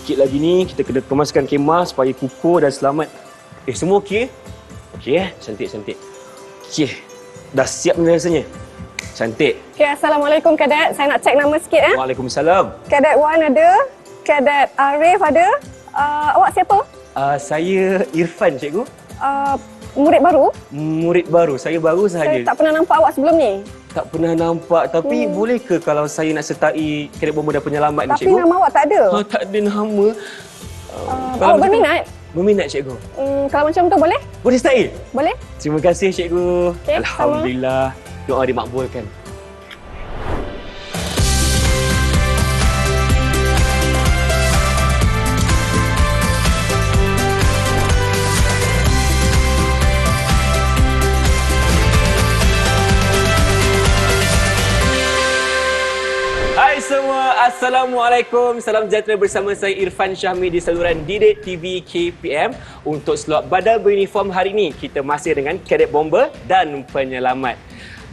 sikit lagi ni kita kena kemaskan kemah supaya kukuh dan selamat. Semua okey? Okey cantik. Okey. Dah siap ni rasanya. Cantik. Okay, Assalamualaikum Kadet. Saya nak cek nama sikit. Waalaikumsalam. Kadet Wan ada. Kadet Arif ada. Awak siapa? Saya Irfan, cikgu. Murid baru? Murid baru. Saya baru sahaja. Saya tak pernah nampak awak sebelum ni. Tak pernah nampak. Tapi boleh ke kalau saya nak sertai Kadet Bomba dan Penyelamat ni, Tapi cikgu? nama awak tak ada. Tak ada nama. Awak berminat? Berminat, cikgu. Kalau macam tu boleh? Boleh sertai? Boleh? Terima kasih, cikgu. Okay, Alhamdulillah. Doa dimakbulkan. Hai semua, Assalamualaikum. Salam sejahtera bersama saya Irfan Syahmi di saluran Didik TV KPM. Untuk slot badal beruniform hari ini, kita masih dengan Kadet Bomba dan Penyelamat.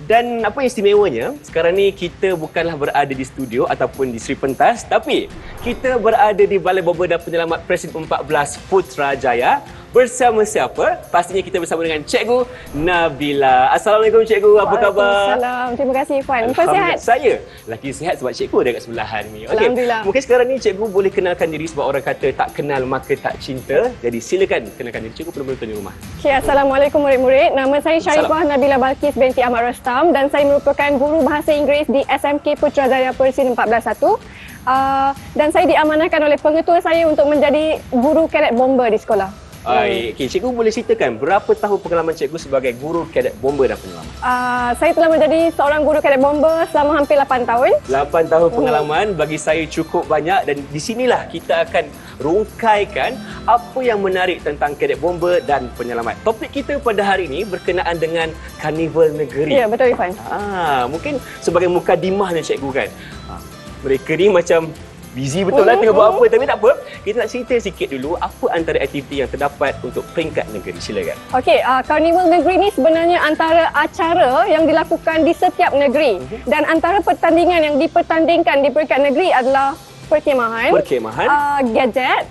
Dan apa yang istimewanya, sekarang ni kita bukanlah berada di studio ataupun di Sri Pentas, tapi kita berada di Balai Bomba dan Penyelamat Presiden 14 Putrajaya. Bersama siapa? Pastinya kita bersama dengan Cikgu Nabila. Assalamualaikum Cikgu, apa khabar? Waalaikumsalam. Terima kasih Irfan. Irfan sihat? Saya lagi sihat sebab Cikgu ada kat sebelahan ni. Okey. Alhamdulillah. Mungkin sekarang ni Cikgu boleh kenalkan diri sebab orang kata tak kenal maka tak cinta. Jadi silakan kenalkan diri Cikgu penonton di rumah. Okay, Assalamualaikum murid-murid. Nama saya Syarifah Nabila Balkis binti Ahmad Rastam dan saya merupakan guru bahasa Inggeris di SMK Putrajaya Persin 141. Dan saya diamanahkan oleh pengetua saya untuk menjadi guru Kadet Bomba di sekolah. Baik, Cikgu boleh ceritakan berapa tahun pengalaman Cikgu sebagai guru Kadet Bomba dan Penyelamat? Saya telah menjadi seorang guru Kadet Bomba selama hampir 8 tahun. 8 tahun pengalaman bagi saya cukup banyak dan di sinilah kita akan rungkaikan apa yang menarik tentang Kadet Bomba dan Penyelamat. Topik kita pada hari ini berkenaan dengan Karnival Negeri. Ya, betul Irfan. Mungkin sebagai mukadimahnya Cikgu kan. Mereka ni macam busy betul lah tengah buat apa, tapi tak apa. Kita nak cerita sikit dulu apa antara aktiviti yang terdapat untuk peringkat negeri. Silakan. Okey, Karnival Negeri ni sebenarnya antara acara yang dilakukan di setiap negeri. Dan antara pertandingan yang dipertandingkan di peringkat negeri adalah perkemahan, gadget,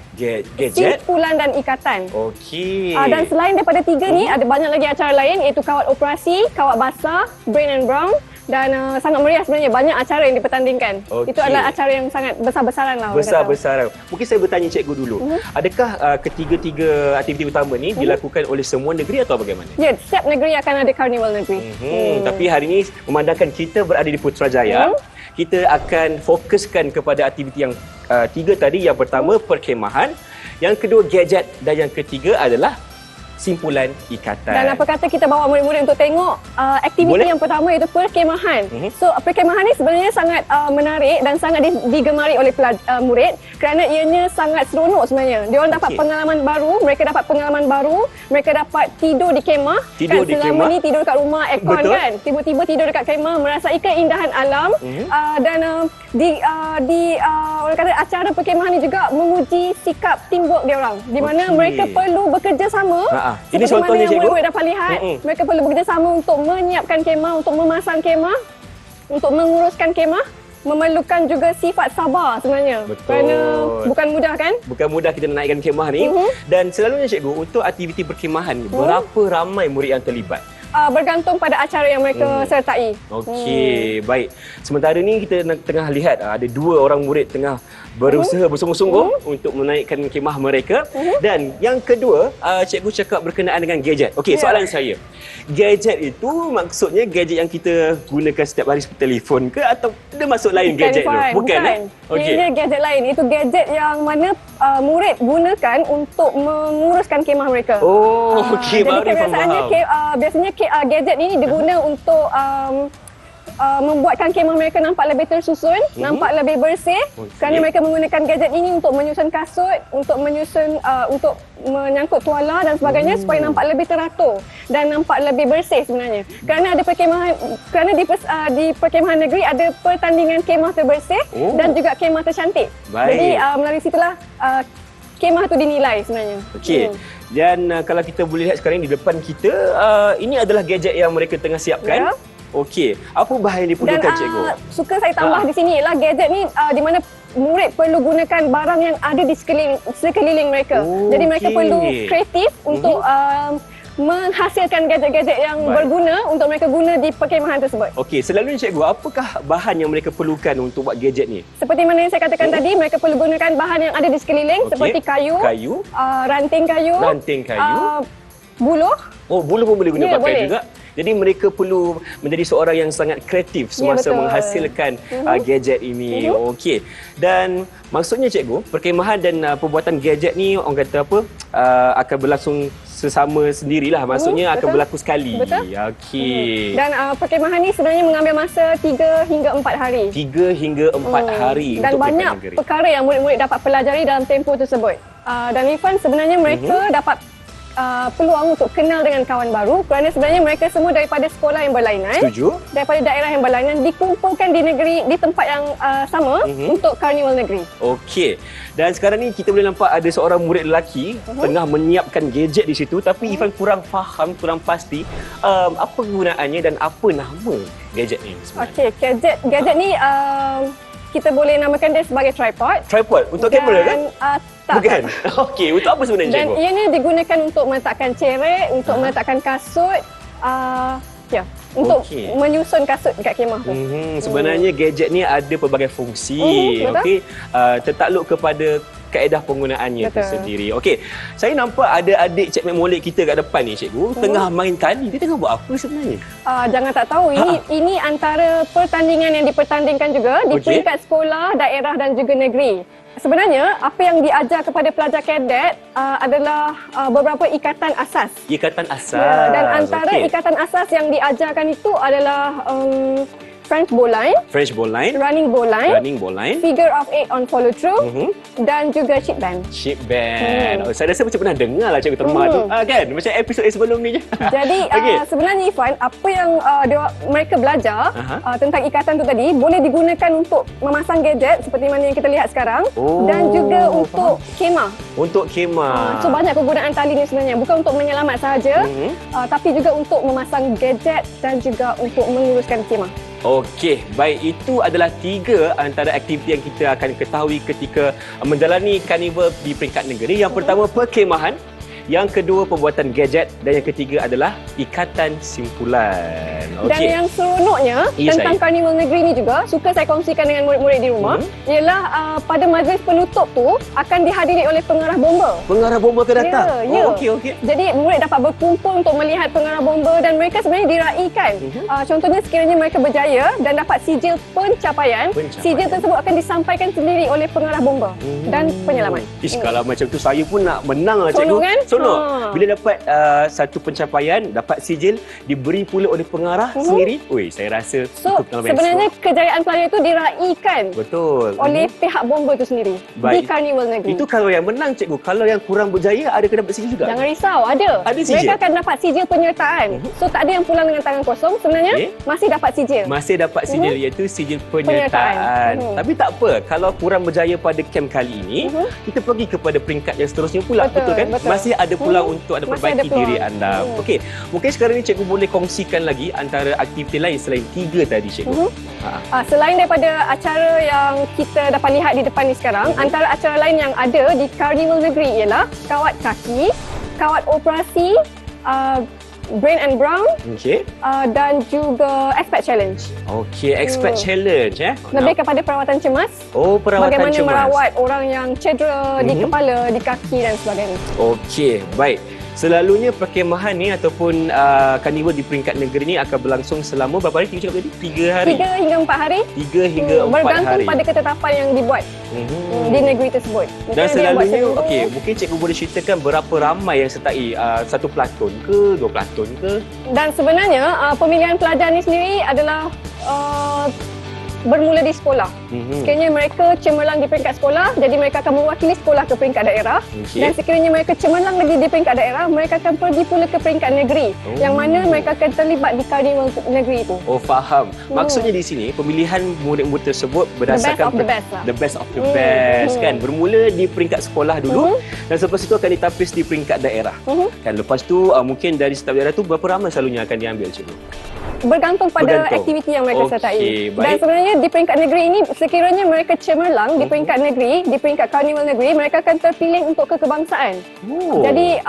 simpulan dan ikatan. Okey. Dan selain daripada tiga ni, ada banyak lagi acara lain iaitu kawat operasi, kawat basah, brain and brown. Dan sangat meriah sebenarnya, banyak acara yang dipertandingkan. Itu adalah acara yang sangat besar-besaran lah. Besar-besaran. Mungkin saya bertanya Cikgu dulu. Adakah ketiga-tiga aktiviti utama ni dilakukan oleh semua negeri atau bagaimana? Ya, setiap negeri akan ada Karnival Negeri. Tapi hari ini memandangkan kita berada di Putrajaya, kita akan fokuskan kepada aktiviti yang tiga tadi. Yang pertama perkemahan, yang kedua gadget dan yang ketiga adalah simpulan ikatan. Dan apa kata kita bawa murid-murid untuk tengok aktiviti yang pertama iaitu perkemahan. So perkemahan ni sebenarnya sangat menarik dan sangat digemari oleh murid kerana ianya sangat seronok sebenarnya. Dia orang dapat pengalaman baru, mereka dapat tidur di kemah. Selama ni tidur dekat rumah aircon kan. Tiba-tiba tidur dekat kemah merasai keindahan alam dan orang kata acara perkemahan ni juga menguji sikap teamwork dia orang di mana mereka perlu bekerjasama. Ini contohnya Cikgu. Murid dapat lihat, mereka perlu bekerjasama untuk menyiapkan kemah, untuk memasang kemah, untuk menguruskan kemah, memerlukan juga sifat sabar sebenarnya. Betul. Kerana bukan mudah kan? Bukan mudah kita nak naikkan kemah ni. Dan selalunya Cikgu, untuk aktiviti perkemahan ni, berapa ramai murid yang terlibat? Bergantung pada acara yang mereka sertai. Okey, baik. Sementara ni kita tengah lihat ada dua orang murid tengah berusaha bersungguh-sungguh untuk menaikkan kemah mereka. Dan yang kedua, Cikgu cakap berkenaan dengan gadget. Okey, soalan saya. Gadget itu maksudnya gadget yang kita gunakan setiap hari seperti telefon ke atau ada maksud lain gadget tu? Bukan. Ini gadget lain. Itu gadget yang mana murid gunakan untuk menguruskan kemah mereka. Okey, baru kebiasaannya biasanya gadget ini diguna untuk membuatkan kemah mereka nampak lebih tersusun, nampak lebih bersih. Kerana mereka menggunakan gadget ini untuk menyusun kasut, untuk menyangkut tuala dan sebagainya supaya nampak lebih teratur dan nampak lebih bersih sebenarnya. Kerana ada perkemahan, di perkemahan negeri ada pertandingan kemah terbersih dan juga kemah tercantik. Jadi melalui situlah kemah tu dinilai sebenarnya. Okey. Dan kalau kita boleh lihat sekarang di depan kita, ini adalah gadget yang mereka tengah siapkan. Okey. Apa bahan yang diperlukan, Cikgu? Suka saya tambah di sini ialah gadget ni di mana murid perlu gunakan barang yang ada di sekeliling mereka. Jadi mereka perlu kreatif untuk menghasilkan gadget-gadget yang berguna untuk mereka guna di perkhemahan tersebut. Okey, selalunya cikgu, apakah bahan yang mereka perlukan untuk buat gadget ni? Seperti mana yang saya katakan tadi, mereka perlu gunakan bahan yang ada di sekeliling seperti kayu, ranting kayu, buluh. Oh, buluh pun boleh guna pakai boleh juga. Jadi mereka perlu menjadi seorang yang sangat kreatif semasa menghasilkan gadget ini. Okey. Dan maksudnya cikgu, perkhemahan dan pembuatan gadget ni orang kata apa? Akan berlangsung sesama sendirilah. Maksudnya akan berlaku sekali. Betul. Okey. Dan perkhemahan ni sebenarnya mengambil masa 3 hingga 4 hari. 3 hingga 4 hari dan untuk banyak perkara yang murid-murid dapat pelajari dalam tempoh tersebut. Dan Irfan, sebenarnya mereka dapat peluang untuk kenal dengan kawan baru kerana sebenarnya mereka semua daripada sekolah yang berlainan. Setuju. Daripada daerah yang berlainan dikumpulkan di tempat yang sama untuk karnival negeri. Okey. Dan sekarang ni kita boleh nampak ada seorang murid lelaki tengah menyiapkan gadget di situ, tapi Irfan kurang faham, kurang pasti apa kegunaannya dan apa nama gadget ni sebenarnya. Okey, gadget ni kita boleh namakan dia sebagai tripod. Tripod untuk kamera kan? Tak. Bukan. Okey, untuk apa sebenarnya Dan cikgu? ianya digunakan untuk meletakkan cerek, untuk meletakkan kasut, untuk menyusun kasut dekat kemah tu. Sebenarnya gadget ni ada pelbagai fungsi. Okey, tertakluk kepada kaedah penggunaannya itu sendiri. Okey, saya nampak ada adik Cik Mat Molek kita kat depan ni cikgu, tengah mainkan. Dia tengah buat apa sebenarnya? Jangan tak tahu, ini antara pertandingan yang dipertandingkan juga di peringkat sekolah, daerah dan juga negeri. Sebenarnya, apa yang diajar kepada pelajar kadet adalah beberapa ikatan asas. Ikatan asas. Ya, dan antara ikatan asas yang diajarkan itu adalah French bowline, running bowline, figure of 8 on follow through, dan juga chip band. Chip band. Saya rasa macam pernah dengar lah cikgu Terma tu. Kan? Macam episod sebelum ni je. Jadi sebenarnya Irfan, apa yang mereka belajar tentang ikatan tu tadi boleh digunakan untuk memasang gadget seperti mana yang kita lihat sekarang, dan juga untuk kemah. Untuk kemah. So banyak kegunaan tali ni sebenarnya, bukan untuk menyelamat sahaja, tapi juga untuk memasang gadget dan juga untuk menguruskan kemah. Okey, baik, itu adalah 3 antara aktiviti yang kita akan ketahui ketika menjalani karnival di peringkat negeri. Yang pertama, perkhemahan. Yang kedua, pembuatan gadget. Dan yang ketiga adalah ikatan simpulan. Dan yang seronoknya tentang karnival negeri ni juga, suka saya kongsikan dengan murid-murid di rumah, ialah pada majlis penutup tu akan dihadiri oleh pengarah bomba. Pengarah bomba akan datang? Ya. Okey. Jadi murid dapat berkumpul untuk melihat pengarah bomba dan mereka sebenarnya diraikan. Contohnya sekiranya mereka berjaya dan dapat sijil pencapaian, sijil tersebut akan disampaikan sendiri oleh pengarah bomba dan penyelamat. Kalau macam tu saya pun nak menang lah cikgu. Kan? Sonok. Bila dapat satu pencapaian, dapat sijil, diberi pula oleh pengarah sendiri. Saya rasa sebenarnya kejayaan pelajar itu diraikan oleh pihak bomba itu sendiri di karnival negeri. Itu kalau yang menang cikgu. Kalau yang kurang berjaya, ada kena dapat sijil juga? Jangan risau, ada sijil. Mereka akan dapat sijil penyertaan. So tak ada yang pulang dengan tangan kosong. Sebenarnya masih dapat sijil. Masih dapat sijil, iaitu sijil penyertaan. Tapi tak apa, kalau kurang berjaya pada camp kali ini, kita pergi kepada peringkat yang seterusnya pula. Betul kan? Masih ada peluang untuk perbaiki diri anda. Okey, mungkin sekarang ni cikgu boleh kongsikan lagi antara aktiviti lain selain 3 tadi cikgu. Selain daripada acara yang kita dapat lihat di depan ni sekarang, antara acara lain yang ada di karnival negeri ialah kawat kaki, kawat operasi, Brain and Brown, dan juga Expert Challenge. Okey, Expert Challenge lebih kepada perawatan cemas. Perawatan bagaimana cemas. merawat orang yang cedera di kepala, di kaki dan sebagainya. Okey, baik. Selalunya perkhemahan ni ataupun karnival di peringkat negeri ni akan berlangsung selama berapa hari? 3 hari? 3 hingga 4 hari. 3 hingga 4 hari. Bergantung pada ketetapan yang dibuat di negeri tersebut. Dan selalunya, mungkin cikgu boleh ceritakan berapa ramai yang sertai, 1 pelaton ke, 2 pelaton ke? Dan sebenarnya pemilihan pelajar ni sendiri adalah bermula di sekolah. Sekiranya mereka cemerlang di peringkat sekolah, jadi mereka akan mewakili sekolah ke peringkat daerah. Dan sekiranya mereka cemerlang lagi di peringkat daerah, mereka akan pergi pula ke peringkat negeri, yang mana mereka akan terlibat di karnival negeri itu. Faham. Maksudnya di sini pemilihan murid-murid tersebut berdasarkan the best of the best kan. Bermula di peringkat sekolah dulu, dan selepas itu akan ditapis di peringkat daerah. Kan lepas tu mungkin dari setiap daerah tu berapa ramai selalunya akan diambil cikgu? bergantung pada Bergantung. aktiviti yang mereka Okey, sertai. Dan baik. sebenarnya di peringkat negeri ini, sekiranya mereka cemerlang di peringkat negeri, di peringkat karnival negeri, mereka akan terpilih untuk kekebangsaan. Jadi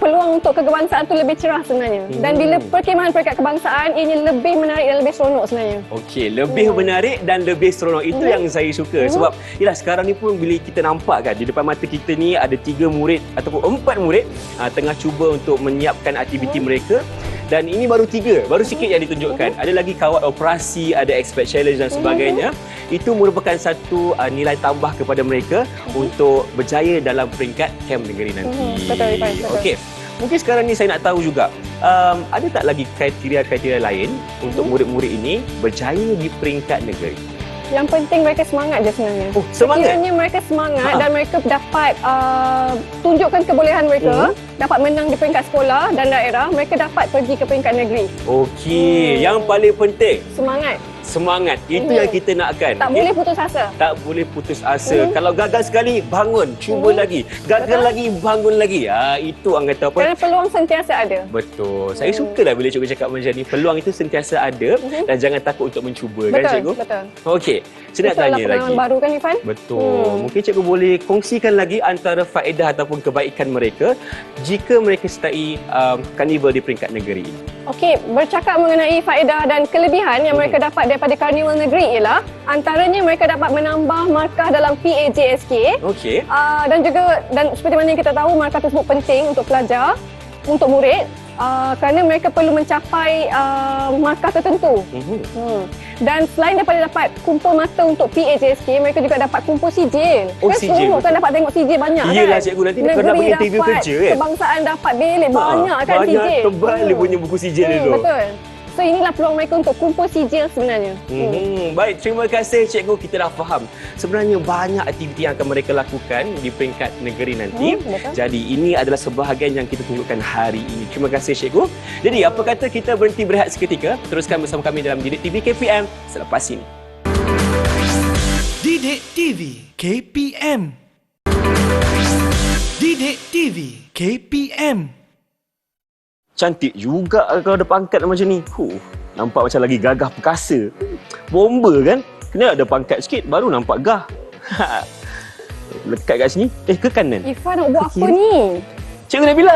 peluang untuk kekebangsaan tu lebih cerah sebenarnya. Dan bila perkemahan peringkat kebangsaan, ianya lebih menarik dan lebih seronok sebenarnya. Okey, lebih menarik dan lebih seronok. Itu yang saya suka. Sebab yalah sekarang ni pun bila kita nampak kan di depan mata kita ni ada 3 murid ataupun 4 murid tengah cuba untuk menyiapkan aktiviti mereka. Dan ini baru 3, baru sikit yang ditunjukkan. Ada lagi kawat operasi, ada expert challenge dan sebagainya. Itu merupakan satu nilai tambah kepada mereka untuk berjaya dalam peringkat KEM negeri nanti. Betul, betul. Okey. Mungkin sekarang ni saya nak tahu juga, ada tak lagi kriteria-kriteria lain untuk murid-murid ini berjaya di peringkat negeri? Yang penting mereka semangat je sebenarnya. Oh, semangat? Sekiranya mereka semangat dan mereka dapat tunjukkan kebolehan mereka, dapat menang di peringkat sekolah dan daerah, mereka dapat pergi ke peringkat negeri. Okey, yang paling penting Semangat. semangat. Itu yang kita nakkan. Tak boleh putus asa. Tak boleh putus asa. Kalau gagal sekali, bangun, cuba lagi. Gagal lagi, bangun lagi. Itu orang kata apa? Kerana peluang sentiasa ada. Betul. Saya sukalah bila cikgu cakap macam ni. Peluang itu sentiasa ada dan jangan takut untuk mencuba. Kan cikgu? Betul. Okey. Saya nak Itulah tanya lagi. pengalaman baru kan Irfan? Betul. Mungkin cikgu boleh kongsikan lagi antara faedah ataupun kebaikan mereka jika mereka sertai karnival di peringkat negeri. Okey, bercakap mengenai faedah dan kelebihan yang mereka dapat daripada karnival negeri ialah antaranya mereka dapat menambah markah dalam PAJSK. Okey. Dan seperti mana yang kita tahu, markah tersebut penting untuk pelajar, untuk murid, kerana mereka perlu mencapai markah tertentu. Dan selain daripada dapat kumpul mata untuk PAJSK, mereka juga dapat kumpul sijil. Oh, kan sijil, seronok kan betul. dapat tengok sijil banyak. Iyalah, kan? cikgu, nanti kau nak Negeri pergi interview dapat, kerja, kan? kebangsaan dapat belik banyak kan banyak sijil. tebal dia punya buku sijil dulu. Betul. So inilah peluang mereka untuk kumpul sijil sebenarnya. Baik, terima kasih cikgu. Kita dah faham sebenarnya banyak aktiviti yang akan mereka lakukan di peringkat negeri nanti. Betul. Jadi ini adalah sebahagian yang kita tunjukkan hari ini. Terima kasih cikgu. Jadi apa kata kita berhenti berehat seketika, teruskan bersama kami dalam Didik TV KPM selepas ini. Didik TV KPM. Didik TV KPM. Cantik juga kalau ada pangkat macam ni. Nampak macam lagi gagah perkasa. Bomba kan? Kena ada pangkat sikit baru nampak gah. Lekat kat sini. Ke kanan? Irfan nak buat apa ni? Cikgu Nabila.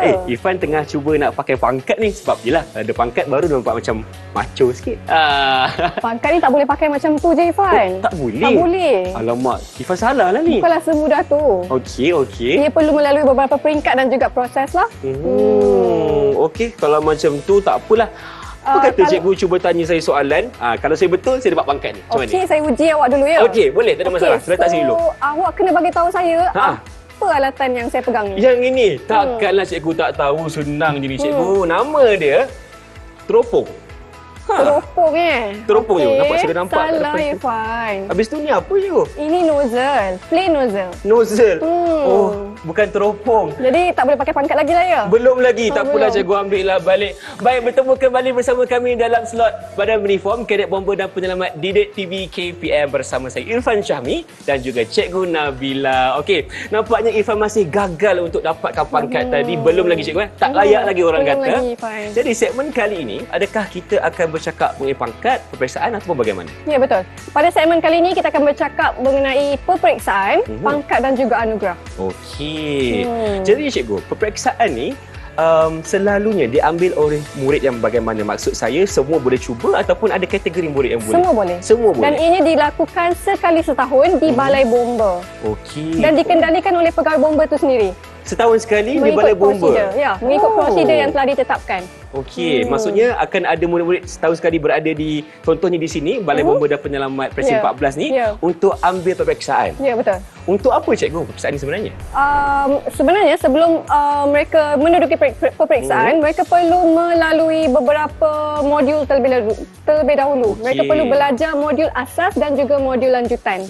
Ya. Irfan tengah cuba nak pakai pangkat ni sebab yelah ada pangkat baru nampak macam macho sikit. Pangkat ni tak boleh pakai macam tu je Irfan. Tak boleh. Tak boleh. Alamak, Irfan salah lah ni. Bukanlah semudah tu. Okey. Ia perlu melalui beberapa peringkat dan juga proses lah. Okey, kalau macam tu tak apalah. Apa kata cikgu cuba tanya saya soalan. Kalau saya betul, saya dapat pangkat ni. Macam Okey, mana? saya uji awak dulu ya. Okey, boleh. Tak ada masalah. Letak sini dulu. Awak kena bagi tahu saya Ha. apa alatan yang saya pegang ni. Yang ini, takkanlah cikgu tak tahu. Senang je ni cikgu. Nama dia teropong. Teropong Teropong je. Okey, Nampak sudah nampak kat salah depan tu. Irfan. Habis tu ni apa cikgu? Ini nozzle, plain nozzle. Nozzle. Oh, bukan teropong. Jadi tak boleh pakai pangkat lagi lah ya. Belum lagi. Tak apalah belum. cikgu, ambil lah balik. Baik, bertemu kembali bersama kami dalam slot Badan Uniform Kadet Bomber dan Penyelamat Didik TV KPM bersama saya Irfan Syahmi dan juga Cikgu Nabila. Okey, nampaknya Irfan masih gagal untuk dapatkan pangkat tadi. Belum lagi cikgu. Tak layak lagi orang Belum kata. lagi, Irfan. Jadi segmen kali ini, adakah kita akan bercakap mengenai pangkat, peperiksaan ataupun bagaimana? Ya, betul. Pada segmen kali ini kita akan bercakap mengenai peperiksaan, pangkat dan juga anugerah. Okey. Jadi cikgu, peperiksaan ni selalunya diambil oleh murid yang bagaimana? Maksud saya semua boleh cuba ataupun ada kategori murid yang boleh? Semua boleh. Semua boleh. Dan ianya dilakukan sekali setahun di Balai Bomba. Okey. Dan dikendalikan oleh pegawai bomba itu sendiri. Setahun sekali di Balai Bomba. prosedur. Ya, mengikut prosedur yang telah ditetapkan. Okey, maksudnya akan ada murid-murid setahun sekali berada di, contohnya di sini, Balai Bomba dan Penyelamat Presiden Ya. 14 ni Ya. untuk ambil peperiksaan. Ya, betul. Untuk apa cikgu peperiksaan ni sebenarnya? Sebenarnya sebelum mereka menduduki peperiksaan, mereka perlu melalui beberapa modul terlebih dahulu. Okey. Mereka perlu belajar modul asas dan juga modul lanjutan.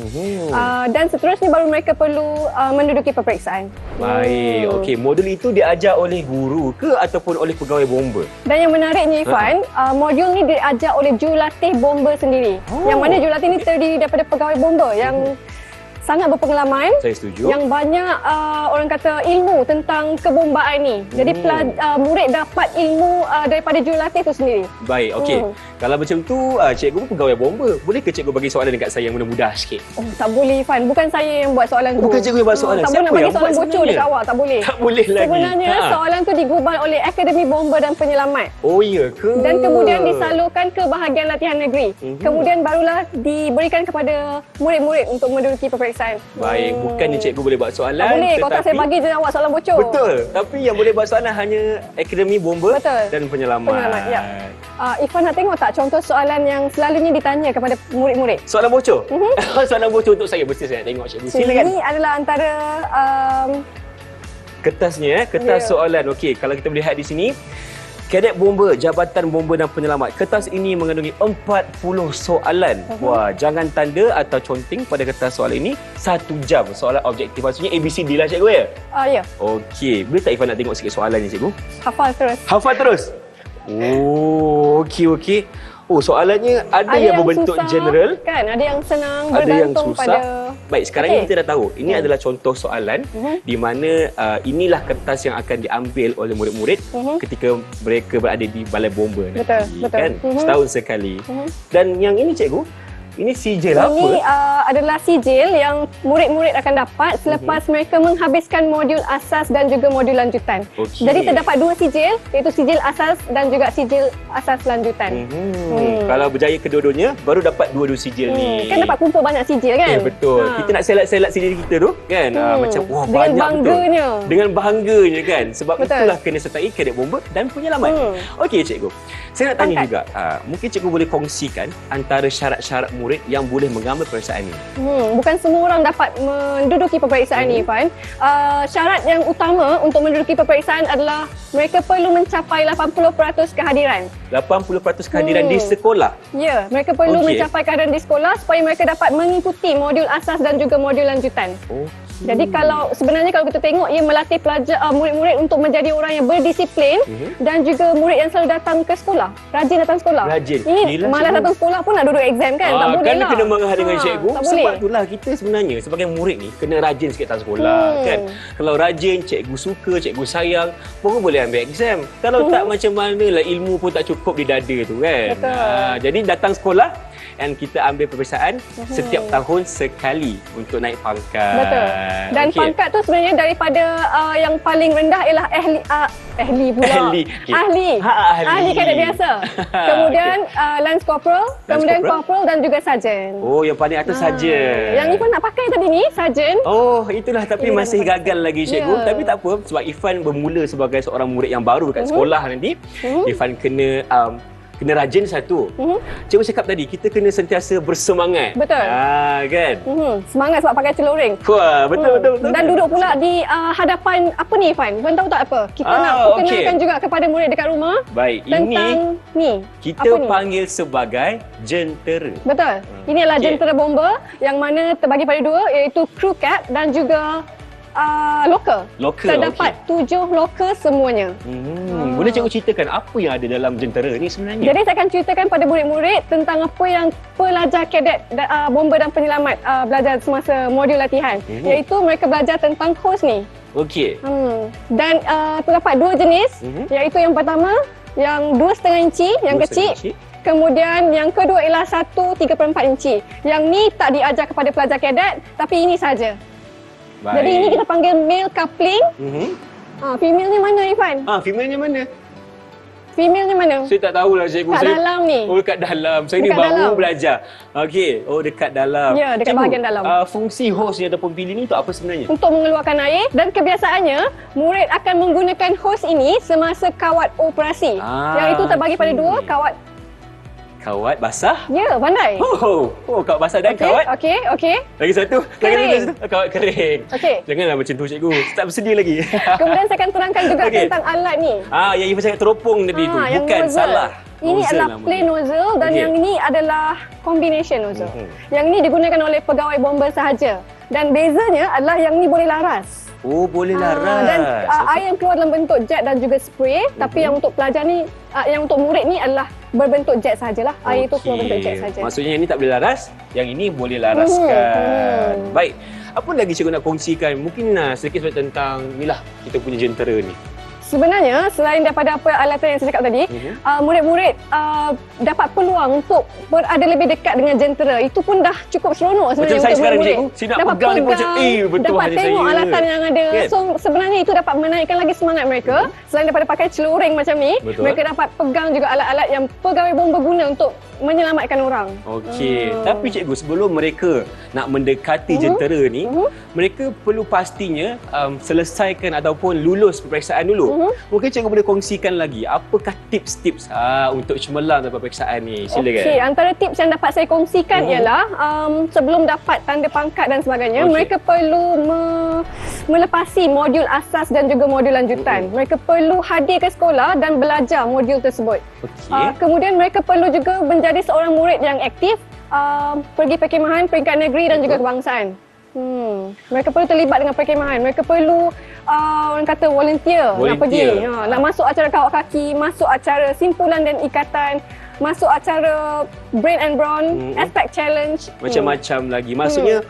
Dan seterusnya baru mereka perlu menduduki peperiksaan. Baik, okey. Modul itu diajar oleh guru ke ataupun oleh pegawai bomba? Dan yang menariknya Irfan, modul ni diajar oleh jurulatih bomba sendiri. Oh. Yang mana jurulatih ni terdiri daripada pegawai bomba yang sangat berpengalaman. Saya setuju. Yang banyak orang kata ilmu tentang kebombaan ni. Jadi murid dapat ilmu daripada jurulatih tu sendiri. Baik, okey. Kalau macam tu, cikgu pun pegawai bomba. Boleh ke cikgu bagi soalan dekat saya yang mudah-mudah sikit? Oh, tak boleh Fan. Bukan saya yang buat soalan tu. Bukan cikgu yang buat soalan. Tak Siapa boleh nak bagi yang soalan buat bocor sebenarnya? dekat awak. Tak boleh. Tak boleh lagi. Sebenarnya soalan tu digubal oleh Akademi Bomba dan Penyelamat. Oh, ya ke? Dan kemudian disalurkan ke bahagian latihan negeri. Kemudian barulah diberikan kepada murid-murid untuk menduduki peperiksaan. Baik, bukannya cikgu boleh buat soalan. Tak boleh. Kalau tak saya bagi je awak soalan bocor. Betul. Tapi yang boleh buat soalan hanya Akademi Bomba Betul. dan Penyelamat. Penyelamat, ya. Ifan nak tengok tak contoh soalan yang selalunya ditanya kepada murid-murid? Soalan bocor? Soalan bocor untuk saya. Mesti saya nak tengok cikgu. Silakan. Ini adalah antara Kertasnya, kertas soalan. Okey, kalau kita lihat di sini, Kadet Bomba, Jabatan Bomba dan Penyelamat. Kertas ini mengandungi 40 soalan. Wah, jangan tanda atau conteng pada kertas soalan ini 1 jam. Soalan objektif. Maksudnya ABCD lah cikgu ya? ya. Okey, boleh tak Ifan nak tengok sikit soalan ni cikgu? Hafal terus. Hafal terus? Oh, okey. Oh, soalannya ada yang berbentuk susah, general. Kan, ada yang senang, Ada yang bergantung susah. pada... Baik, sekarang ni kita dah tahu. Ini adalah contoh soalan di mana inilah kertas yang akan diambil oleh murid-murid ketika mereka berada di balai bomba nanti. Betul. Kan? Setahun sekali. Dan yang ini cikgu, ini sijil apa? Ini adalah sijil yang murid-murid akan dapat selepas mereka menghabiskan modul asas dan juga modul lanjutan. Okey. Jadi terdapat 2 sijil, iaitu sijil asas dan juga sijil asas lanjutan. Kalau berjaya kedua-duanya, baru dapat 2 sijil ni. Kan dapat kumpul banyak sijil kan? Betul. Kita nak selat-selat sijil kita tu kan? Macam wah Dengan banyak bangganya. betul. Dengan bangganya kan? Sebab Betul. itulah kena sertai Kadet Bomba dan Penyelamat. Okey cikgu. Saya nak tanya juga, mungkin cikgu boleh kongsikan antara syarat-syarat murid yang boleh mengambil peperiksaan ini. Bukan semua orang dapat menduduki peperiksaan ni, Fan. Syarat yang utama untuk menduduki peperiksaan adalah mereka perlu mencapai 80% kehadiran. 80% kehadiran di sekolah. Ya, mereka perlu Okey. mencapai kehadiran di sekolah supaya mereka dapat mengikuti modul asas dan juga modul lanjutan. Jadi sebenarnya kalau kita tengok, ia melatih murid-murid untuk menjadi orang yang berdisiplin dan juga murid yang selalu datang ke sekolah, rajin datang sekolah. Rajin. Ini Yelah, malas cikgu. datang sekolah pun nak duduk exam kan? Tak boleh kan lah. kena marah dengan cikgu. Tak Sebab boleh. itulah kita sebenarnya sebagai murid ni kena rajin sikit datang sekolah kan. Kalau rajin, cikgu suka, cikgu sayang, baru boleh ambil exam. Kalau tak macam manalah, ilmu pun tak cukup di dada tu kan. Betul. Jadi datang sekolah dan kita ambil peperiksaan setiap tahun sekali untuk naik pangkat. Betul. Dan Okey. pangkat tu sebenarnya daripada yang paling rendah ialah ahli pula. Ahli. Okey. Ahli. Ahli. Kadet biasa. Kemudian Lance Corporal, kemudian Corporal. Corporal dan juga Sarjan. Oh, yang paling atas saja. Yang Ifan nak pakai tadi ni, Sarjan. Oh, itulah tapi Ini masih dah gagal lagi cikgu. Ya. Tapi tak apa sebab Ifan bermula sebagai seorang murid yang baru dekat sekolah nanti. Ifan kena rajin satu. Cikgu cakap tadi kita kena sentiasa bersemangat. Betul. Kan? Semangat sebab pakai celuring. Wah, betul. Dan duduk pula di hadapan apa ni, Ifan? Ifan tahu tak apa? Kita nak perkenalkan juga kepada murid dekat rumah Baik, tentang ni. kita Apa ni? panggil sebagai jentera. Betul. Ini adalah Okey. jentera bomba yang mana terbagi pada 2, iaitu crew cap dan juga loker. Loker, Terdapat 7 loker semuanya. Boleh cikgu ceritakan apa yang ada dalam jentera ni sebenarnya? Jadi saya akan ceritakan pada murid-murid tentang apa yang pelajar kadet bomba dan penyelamat belajar semasa modul latihan. Iaitu mereka belajar tentang hose ni. Okey. Dan terdapat 2 jenis, iaitu yang pertama yang 2,5 inci, yang 2,5 kecil. inci. Kemudian yang kedua ialah 1,34 inci. Yang ni tak diajar kepada pelajar kadet, tapi ini saja. Baik. Jadi ini kita panggil male coupling. Female-nya mana, Ifan? Female-nya mana? Female-nya mana? Saya tak tahulah cikgu. Kat dalam ni. Oh, dekat dalam. Saya ni Dekat baru dalam. belajar. Okey. Oh, dekat dalam. Ya, dekat Cikgu, bahagian dalam. Fungsi hos ni ataupun pilih ni untuk apa sebenarnya? Untuk mengeluarkan air, dan kebiasaannya murid akan menggunakan hos ini semasa kawat operasi. Yang itu terbagi pada 2, kawat. Kawat basah. Ya, pandai. Kawat basah dan kawat. Okey. Lagi satu. Kering. Lagi satu. Kawat kering. Okey. Janganlah macam tu cikgu. Tak bersedia lagi. Kemudian saya akan terangkan juga Okey. tentang alat ni. Yang Ifan cakap teropong tadi tu. yang Bukan nozzle. salah. Ini Nozzle adalah namanya. plain nozzle dan Okey. yang ini adalah combination nozzle. Yang ini digunakan oleh pegawai bomba sahaja. Dan bezanya adalah yang ni boleh laras. Oh, boleh laras. Dan air yang keluar dalam bentuk jet dan juga spray. Tapi yang untuk pelajar ni, yang untuk murid ni adalah berbentuk jet sajalah. Air itu keluar bentuk jet saja. Maksudnya yang ini tak boleh laras, yang ini boleh laraskan. Baik. Apa lagi cikgu nak kongsikan? Mungkin sedikit tentang inilah kita punya jentera ni. Sebenarnya selain daripada apa alatan yang saya cakap tadi, murid-murid dapat peluang untuk berada lebih dekat dengan jentera. Itu pun dah cukup seronok sebenarnya macam saya untuk sekarang, murid-murid. cikgu. Saya nak pegang ni pun macam, betul dapat hanya tengok saya. alatan yang ada. Kan? So sebenarnya itu dapat menaikkan lagi semangat mereka. Selain daripada pakai celuring macam ni, Betul. mereka dapat pegang juga alat-alat yang pegawai bomba guna untuk menyelamatkan orang. Okey, tapi cikgu sebelum mereka nak mendekati jentera ni, mereka perlu pastinya selesaikan ataupun lulus peperiksaan dulu. Mungkin cikgu boleh kongsikan lagi apakah tips-tips untuk cemerlang dalam peperiksaan ni. Silakan. Okey, antara tips yang dapat saya kongsikan ialah sebelum dapat tanda pangkat dan sebagainya, mereka perlu melepasi modul asas dan juga modul lanjutan. Mereka perlu hadir ke sekolah dan belajar modul tersebut. Okey. Kemudian mereka perlu juga menjadi seorang murid yang aktif, pergi perkhemahan peringkat negeri dan juga kebangsaan. Mereka perlu terlibat dengan perkhemahan. Mereka perlu orang kata volunteer. Nak pergi, nak masuk acara kawat kaki, masuk acara simpulan dan ikatan, masuk acara brain and brawn, aspect challenge. Macam-macam lagi. Maksudnya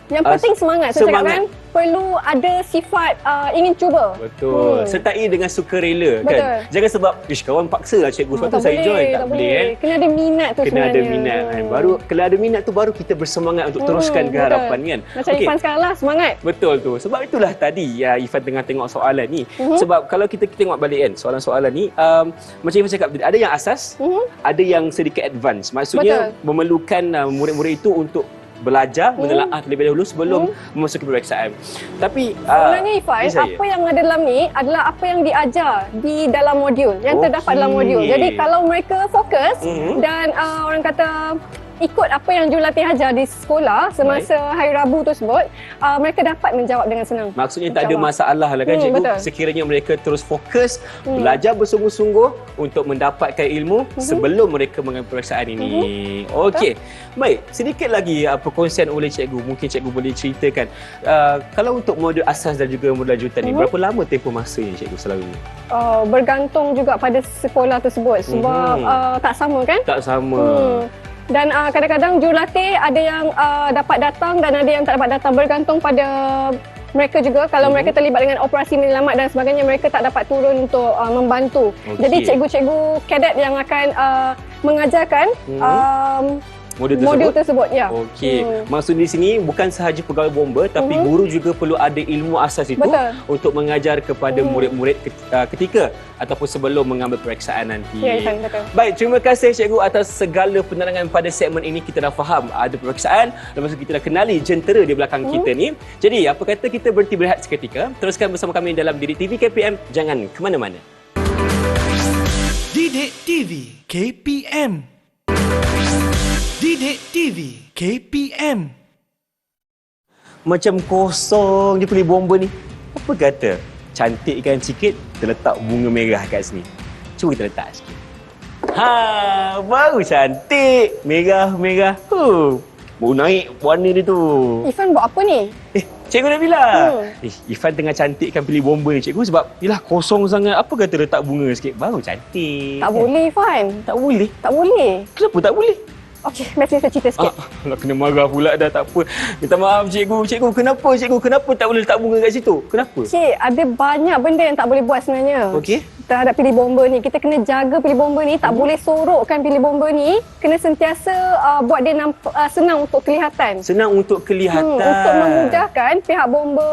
yang penting semangat. Saya cakap kan, perlu ada sifat ingin cuba. Betul. Sertai dengan sukarela kan. Betul. Jangan sebab kawan paksa lah cikgu sebab tu saya join. Tak boleh kan. Kena ada minat tu Kena sebenarnya. ada minat kan. Kalau ada minat tu baru kita bersemangat untuk teruskan ke harapan kan. Macam Ifan sekarang lah, semangat. Betul tu. Sebab itulah tadi Ifan tengah tengok soalan ni. Sebab kalau kita tengok balik kan soalan-soalan ni, macam Ifan cakap tadi, ada yang asas, ada yang sedikit advance. Maksudnya memerlukan murid-murid itu untuk belajar, menelaah terlebih dahulu sebelum memasuki peperiksaan. Tapi sebenarnya Ifan, apa yang ada dalam ni adalah apa yang diajar di dalam modul, yang terdapat dalam modul. Jadi kalau mereka fokus dan orang kata ikut apa yang jurulatih ajar di sekolah semasa hari Rabu tersebut, mereka dapat menjawab dengan senang. Maksudnya tak ada masalah lah kan cikgu. Betul. Sekiranya mereka terus fokus, belajar bersungguh-sungguh untuk mendapatkan ilmu sebelum mereka mengambil peperiksaan ini. Okey. Baik, sedikit lagi perkongsian oleh cikgu. Mungkin cikgu boleh ceritakan kalau untuk modul asas dan juga modul lanjutan ni, berapa lama tempoh masanya cikgu selalu ni? Bergantung juga pada sekolah tersebut sebab tak sama kan? Tak sama. Dan kadang-kadang jurulatih ada yang dapat datang dan ada yang tak dapat datang, bergantung pada mereka juga. Kalau mereka terlibat dengan operasi menyelamat dan sebagainya, mereka tak dapat turun untuk membantu. Jadi cikgu-cikgu kadet yang akan mengajarkan modul tersebut ya. Okey. Maksud di sini bukan sahaja pegawai bomba tapi guru juga perlu ada ilmu asas itu untuk mengajar kepada murid-murid ketika ataupun sebelum mengambil peperiksaan nanti. Ya, betul. Baik, terima kasih cikgu atas segala penerangan pada segmen ini. Kita dah faham ada peperiksaan, lepas tu kita dah kenali jentera di belakang kita ni. Jadi, apa kata kita berhenti berehat seketika. Teruskan bersama kami dalam Didik TV KPM. Jangan ke mana-mana. Didik TV KPM. Didik TV KPM. Macam kosong je pilih bomba ni. Apa kata? Cantikkan sikit, terletak bunga merah kat sini. Cuba kita letak sikit. Baru cantik. Merah-merah. Baru naik warna dia tu. Ifan buat apa ni? Cikgu dah bilang. Ifan tengah cantikkan pilih bomba ni cikgu sebab yelah kosong sangat. Apa kata letak bunga sikit? Baru cantik. Tak boleh Ifan. Tak boleh? Tak boleh. Kenapa tak boleh? Okey, biasa saya cerita sikit. Nak kena marah pula dah, tak apa. Minta maaf cikgu. Cikgu, kenapa cikgu? Kenapa tak boleh letak bunga kat situ? Kenapa? Cik, ada banyak benda yang tak boleh buat sebenarnya. Okey. Terhadap pilih bomba ni, kita kena jaga pilih bomba ni, tak boleh sorokkan pilih bomba ni. Kena sentiasa buat dia senang untuk kelihatan. Senang untuk kelihatan. Untuk memudahkan pihak bomba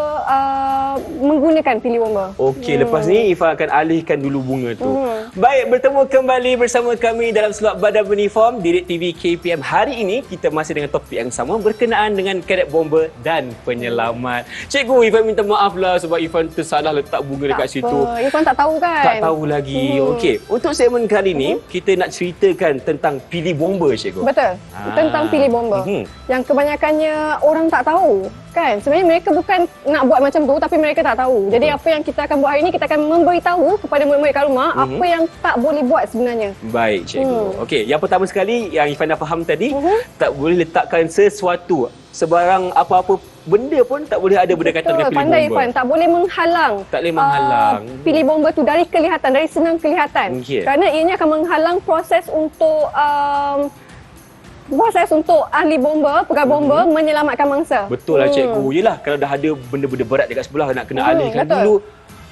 menggunakan pilih bomba. Okey, lepas ni Ifan akan alihkan dulu bunga tu. Baik, bertemu kembali bersama kami dalam slot Badan Beruniform Didik TV KPM. Hari ini kita masih dengan topik yang sama berkenaan dengan kadet bomba dan penyelamat. Cikgu, Ifan minta maaf lah sebab Ifan tersalah letak bunga dekat situ. Ifan tak tahu kan? Tak tahu lagi. Okey, untuk segmen kali ni kita nak ceritakan tentang pilih bomba cikgu. Betul. Tentang pilih bomba. Yang kebanyakannya orang tak tahu. Kan? Sebenarnya mereka bukan nak buat macam tu tapi mereka tak tahu. Jadi apa yang kita akan buat hari ini, kita akan memberitahu kepada murid-murid kat rumah apa yang tak boleh buat sebenarnya. Baik cikgu. Okey, yang pertama sekali yang Ifan dah faham tadi, tak boleh letakkan sesuatu, sebarang apa-apa benda pun tak boleh ada berdekatan dengan pilih pandai bomba. Ifan, tak boleh menghalang. Tak boleh menghalang. Pilih bomba tu dari kelihatan, dari senang kelihatan. Okey. Kerana ianya akan menghalang proses untuk proses untuk ahli bomba, pegawai bomba menyelamatkan mangsa. Betul lah cikgu. Yelah, kalau dah ada benda-benda berat dekat sebelah nak kena alihkan betul. dulu.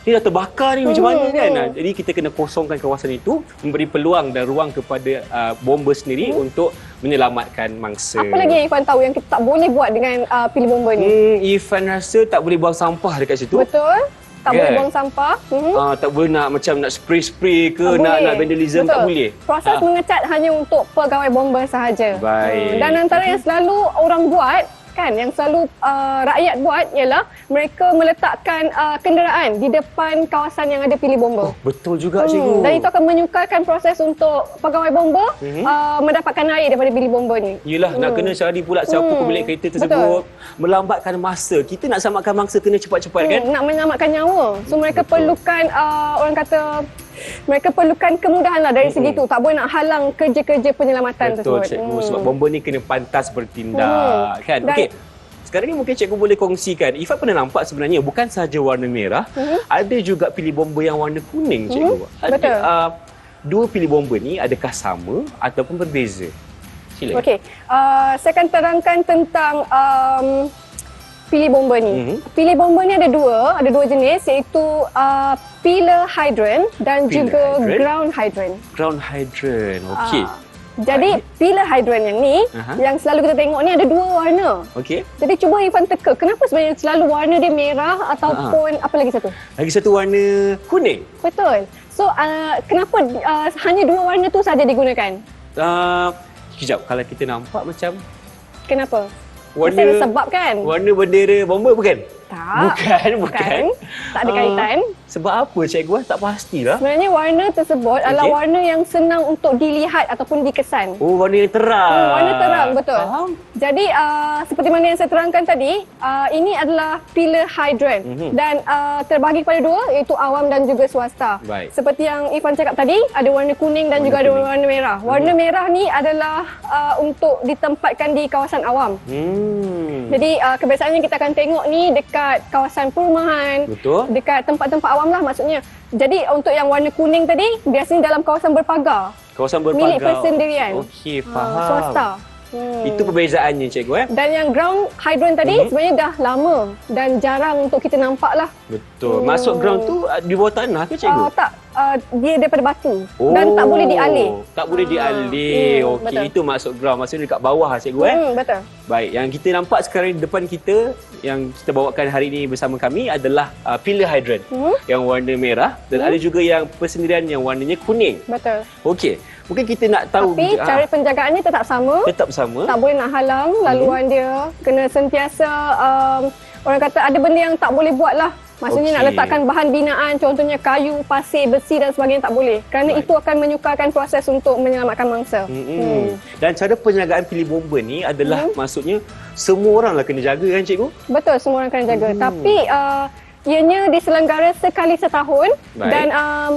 Ni dah terbakar ni macam mana kan? Jadi kita kena kosongkan kawasan itu, memberi peluang dan ruang kepada bomba sendiri untuk menyelamatkan mangsa. Apa lagi yang Irfan tahu yang kita tak boleh buat dengan pilih bomba ni? Irfan rasa tak boleh buang sampah dekat situ. Betul. Tak boleh buang sampah. Tak boleh nak macam nak spray-spray ke, nak vandalism, tak boleh. Proses mengecat hanya untuk pegawai bomba sahaja. Baik. Dan antara yang selalu orang buat kan, yang selalu rakyat buat ialah mereka meletakkan kenderaan di depan kawasan yang ada pilih bomba. Betul juga cikgu. Dan itu akan menyukarkan proses untuk pegawai bomba mendapatkan air daripada pilih bomba ni. Yelah, nak kena cari pula siapa pemilik kereta tersebut. Melambatkan masa. Kita nak selamatkan mangsa kena cepat-cepat kan? Nak menyelamatkan nyawa. So mereka perlukan orang kata mereka perlukan kemudahan lah dari segi itu. Tak boleh nak halang kerja-kerja penyelamatan Betul tersebut. cikgu. Sebab bomba ni kena pantas bertindak kan? Dan- Okey. Sekarang ni mungkin cikgu boleh kongsikan. Ifan pernah nampak sebenarnya bukan sahaja warna merah, ada juga pilih bomba yang warna kuning cikgu. Betul. Dua pilih bomba ni adakah sama ataupun berbeza? Sila. Okey, saya akan terangkan tentang pilih bomba ni. Pilih bomba ni ada dua jenis, iaitu pillar hydrant dan Pillar juga hydrant? ground hydrant. Ground hydrant. Okey. Jadi pillar hydrant yang ni, yang selalu kita tengok ni ada dua warna. Okey. Jadi cuba Irfan teka, kenapa sebenarnya selalu warna dia merah ataupun apa lagi satu? Lagi satu warna kuning. Betul. So kenapa hanya dua warna tu saja digunakan? Sekejap, kalau kita nampak macam Kenapa? warna Mesti ada sebab kan? warna bendera bomba bukan? Tak. Bukan. Tak ada kaitan. Sebab apa cikgu? Tak pastilah. Sebenarnya warna tersebut adalah warna yang senang untuk dilihat ataupun dikesan. Oh, warna yang terang. Warna terang, betul. Faham? Jadi seperti mana yang saya terangkan tadi, ini adalah pillar hydrant dan terbahagi kepada dua, iaitu awam dan juga swasta. Baik. Seperti yang Irfan cakap tadi, ada warna kuning dan Warna juga ada kuning. warna merah. Warna merah ni adalah untuk ditempatkan di kawasan awam. Jadi kebiasaannya kita akan tengok ni dekat kawasan perumahan, Betul. dekat tempat-tempat awam lah maksudnya. Jadi untuk yang warna kuning tadi, biasanya dalam kawasan berpagar. Kawasan berpagar. Milik persendirian. Okey, faham. Swasta. Itu perbezaannya cikgu Dan yang ground hydrant tadi sebenarnya dah lama dan jarang untuk kita nampak lah. Betul. Masuk ground tu di bawah tanah ke cikgu? Tak, dia daripada batu dan tak boleh dialih. Tak boleh dialih. Okey, betul. itu masuk ground. Maksudnya dekat bawah cikgu Betul. Baik, yang kita nampak sekarang di depan kita yang kita bawakan hari ini bersama kami adalah pillar hydrant yang warna merah dan ada juga yang persendirian yang warnanya kuning. Betul. Okey, mungkin kita nak tahu Tapi cara penjagaannya tetap sama. tetap sama. Tak boleh nak halang laluan dia. Kena sentiasa orang kata ada benda yang tak boleh buat lah. Maksudnya nak Okey. letakkan bahan binaan, contohnya kayu, pasir, besi dan sebagainya tak boleh. Kerana itu akan menyukarkan proses untuk menyelamatkan mangsa. Dan cara penjagaan pilih bomba ni adalah maksudnya semua orang lah kena jaga kan cikgu? Betul, semua orang kena jaga. Tapi ianya diselenggara sekali setahun. Baik. Dan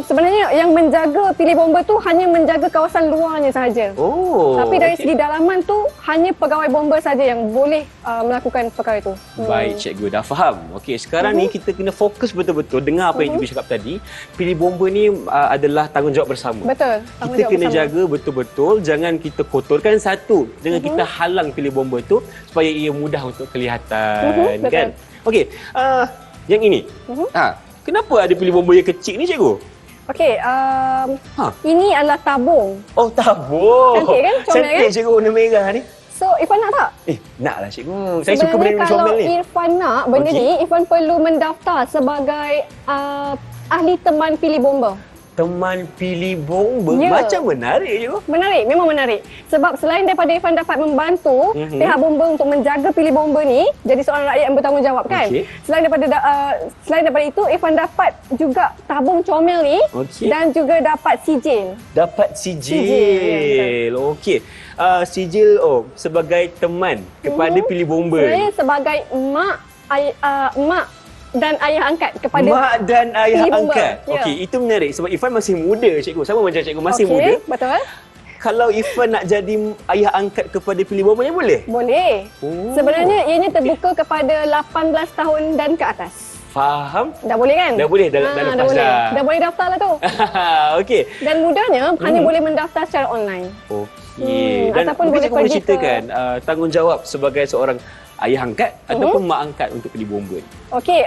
sebenarnya yang menjaga pilih bomba tu hanya menjaga kawasan luarnya sahaja. Oh. Tapi dari okey. segi dalaman tu hanya pegawai bomba saja yang boleh melakukan perkara itu. Baik cikgu, dah faham. Okey, sekarang ni kita kena fokus betul-betul dengar apa yang cikgu cakap tadi. Pilih bomba ni adalah tanggungjawab bersama. Betul. Kita tanggungjawab kena bersama. jaga betul-betul, jangan kita kotorkan satu. Jangan kita halang pilih bomba tu supaya ia mudah untuk kelihatan betul. kan. Okey, yang ini. Kenapa ada pilih bomba yang kecil ni cikgu? Okey, ini adalah tabung. Oh, tabung. Cantik kan? Comel Cantik kan? cikgu warna merah ni. So, Irfan nak tak? Naklah cikgu. Saya suka benda kalau comel ni. Irfan nak benda Okey. ni, Irfan perlu mendaftar sebagai ahli teman pilih bomba. Teman pilih bomba. Ya. Macam menarik cikgu. Menarik, memang menarik. Sebab selain daripada Irfan dapat membantu pihak bomba untuk menjaga pilih bomba ni, jadi seorang rakyat yang bertanggungjawab kan. Okey. Selain daripada itu, Irfan dapat juga tabung comel ni Okey. dan juga dapat sijil. Dapat sijil. Okey. Sijil sebagai teman kepada pilih bomba. Sebenarnya sebagai mak dan ayah angkat kepada Mak dan ayah pilih bomba. angkat. Ya. Okey, itu menarik sebab Irfan masih muda cikgu. Sama macam cikgu masih Okey, muda. betul. Kalau Irfan nak jadi ayah angkat kepada pilih bomba boleh? Boleh. Oh. Sebenarnya ianya terbuka kepada 18 tahun dan ke atas. Faham? Dah boleh kan? Dah boleh, dah lepas boleh. dah. Dah boleh daftar lah tu. Okey. Dan mudahnya hanya boleh mendaftar secara online. Okey. Dan ataupun mungkin boleh cikgu boleh pergi ceritakan tanggungjawab sebagai seorang ayah angkat ataupun mak angkat untuk pilih bomba ni. Okey,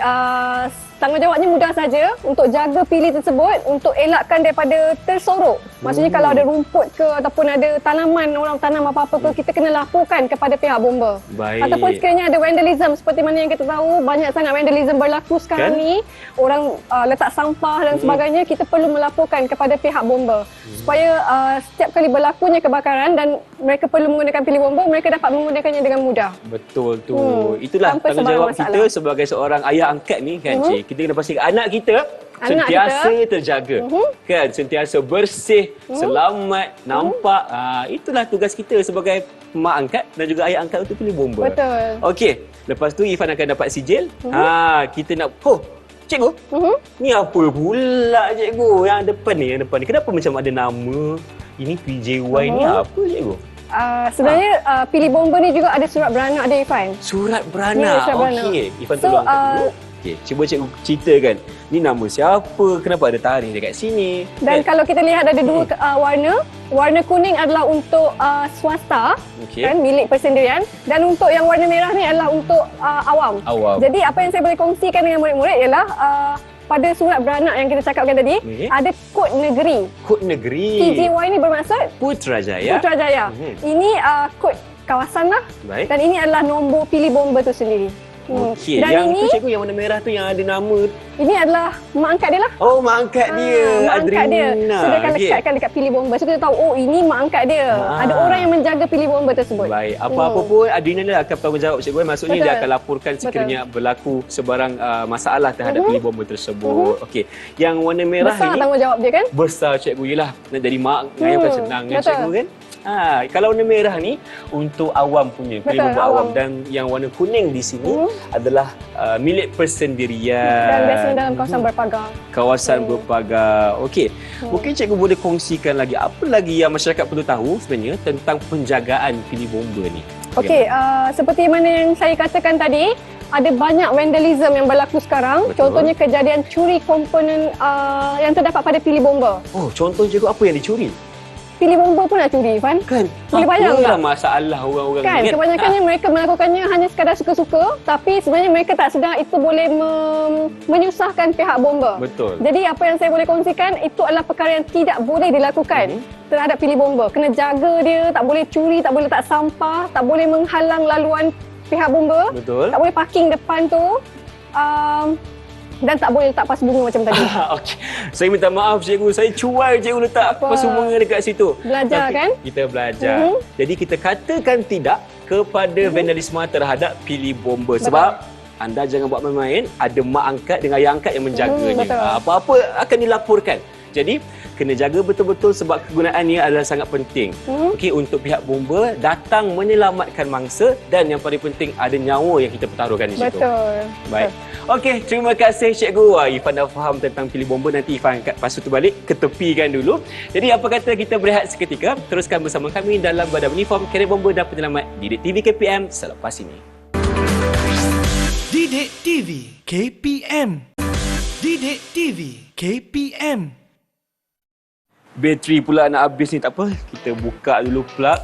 tanggungjawabnya mudah saja untuk jaga pilih tersebut untuk elakkan daripada tersorok. Maksudnya kalau ada rumput ke ataupun ada tanaman, orang tanam apa-apa ke, kita kena laporkan kepada pihak bomba. Baik. Ataupun sekiranya ada vandalism seperti mana yang kita tahu, banyak sangat vandalism berlaku sekarang ni. Orang letak sampah dan sebagainya, kita perlu melaporkan kepada pihak bomba. Supaya setiap kali berlakunya kebakaran dan mereka perlu menggunakan pilih bomba, mereka dapat menggunakannya dengan mudah. Betul tu. Itulah Tanpa tanggungjawab sebarang kita masalah. sebagai seorang ayah angkat ni kan, Cik. Kita kena pastikan anak kita sentiasa terjaga. Kan, sentiasa bersih, selamat, nampak. Itulah tugas kita sebagai mak angkat dan juga ayah angkat untuk pilih bomba. Betul. Okey, lepas tu Ifan akan dapat sijil. Kita nak cikgu. Ni apa pula cikgu yang depan ni? Kenapa macam ada nama? Ini PJY ni apa cikgu? Sebenarnya pilih bomba ni juga ada surat beranak dia, Ifan. Surat beranak. Ya, surat beranak. Okey, Ifan So, tolong angkat dulu. Okey, cuba cikgu ceritakan. Ni nama siapa? Kenapa ada tarikh dekat sini? Dan kalau kita lihat ada dua warna. Warna kuning adalah untuk swasta, Okey. kan, milik persendirian. Dan untuk yang warna merah ni adalah untuk awam. Awam. Jadi apa yang saya boleh kongsikan dengan murid-murid ialah pada surat beranak yang kita cakapkan tadi, ada kod negeri. Kod negeri. PJY ni bermaksud Putrajaya. Putrajaya. Ini kod kawasan lah. Baik. Dan ini adalah nombor pilih bomba tu sendiri. Okey, Dan yang ini, tu cikgu yang warna merah tu yang ada nama. ini adalah mak angkat dia lah. Oh, mak angkat dia. Mak angkat dia. Adrina. So dia akan Okey. lekatkan dekat pilih bomba. So kita tahu, oh ini mak angkat dia. Ada orang yang menjaga pilih bomba tersebut. Baik, apa-apa pun Adrina dia akan bertanggungjawab cikgu. Maksudnya Betul. dia akan laporkan sekiranya berlaku sebarang masalah terhadap pilih bomba tersebut. Okey. Yang warna merah Besar ini tanggungjawab dia kan? besar cikgu. Yelah, nak jadi mak ngayuh kan senang kan betul. cikgu kan? Kalau warna merah ni untuk awam punya, pilih Betul, bomba awam. awam. Dan yang warna kuning di sini adalah milik persendirian. Dan biasanya dalam kawasan berpagar. Kawasan berpagar. Okey. Mungkin cikgu boleh kongsikan lagi apa lagi yang masyarakat perlu tahu sebenarnya tentang penjagaan pilih bomba ni. Okey, seperti mana yang saya katakan tadi, ada banyak vandalism yang berlaku sekarang. Betul. Contohnya kejadian curi komponen yang terdapat pada pilih bomba. Oh, contoh cikgu apa yang dicuri? Pilih bomba pun nak curi, Ifan. Kan? Boleh bayang Apalah tak? masalah orang-orang Kan, ni kebanyakannya mereka melakukannya hanya sekadar suka-suka, tapi sebenarnya mereka tak sedar itu boleh menyusahkan pihak bomba. Betul. Jadi apa yang saya boleh kongsikan, itu adalah perkara yang tidak boleh dilakukan terhadap pilih bomba. Kena jaga dia, tak boleh curi, tak boleh letak sampah, tak boleh menghalang laluan pihak bomba. Betul. Tak boleh parking depan tu. Dan tak boleh letak pas bunga macam tadi. Okey. Saya minta maaf cikgu, saya cuai cikgu letak Apa? pasu bunga dekat situ. Belajar, Tapi kan? Kita belajar. Jadi kita katakan tidak kepada vandalisme terhadap pilih bomba. Sebab anda jangan buat main-main, ada mak angkat dengan ayah angkat yang menjaganya. betul. Apa-apa akan dilaporkan. Jadi kena jaga betul-betul sebab kegunaannya adalah sangat penting. Okey, untuk pihak bomba datang menyelamatkan mangsa dan yang paling penting ada nyawa yang kita pertaruhkan di situ. Betul. Baik. Okey, terima kasih cikgu. Ifan dah faham tentang pilih bomba. Nanti Ifan angkat pasu tu balik, ketepikan dulu. Jadi apa kata kita berehat seketika, teruskan bersama kami dalam Badan Uniform Kadet Bomba dan Penyelamat Didik TV KPM selepas ini. Didik TV KPM. Didik TV KPM. Bateri pula nak habis ni, tak apa. Kita buka dulu plug.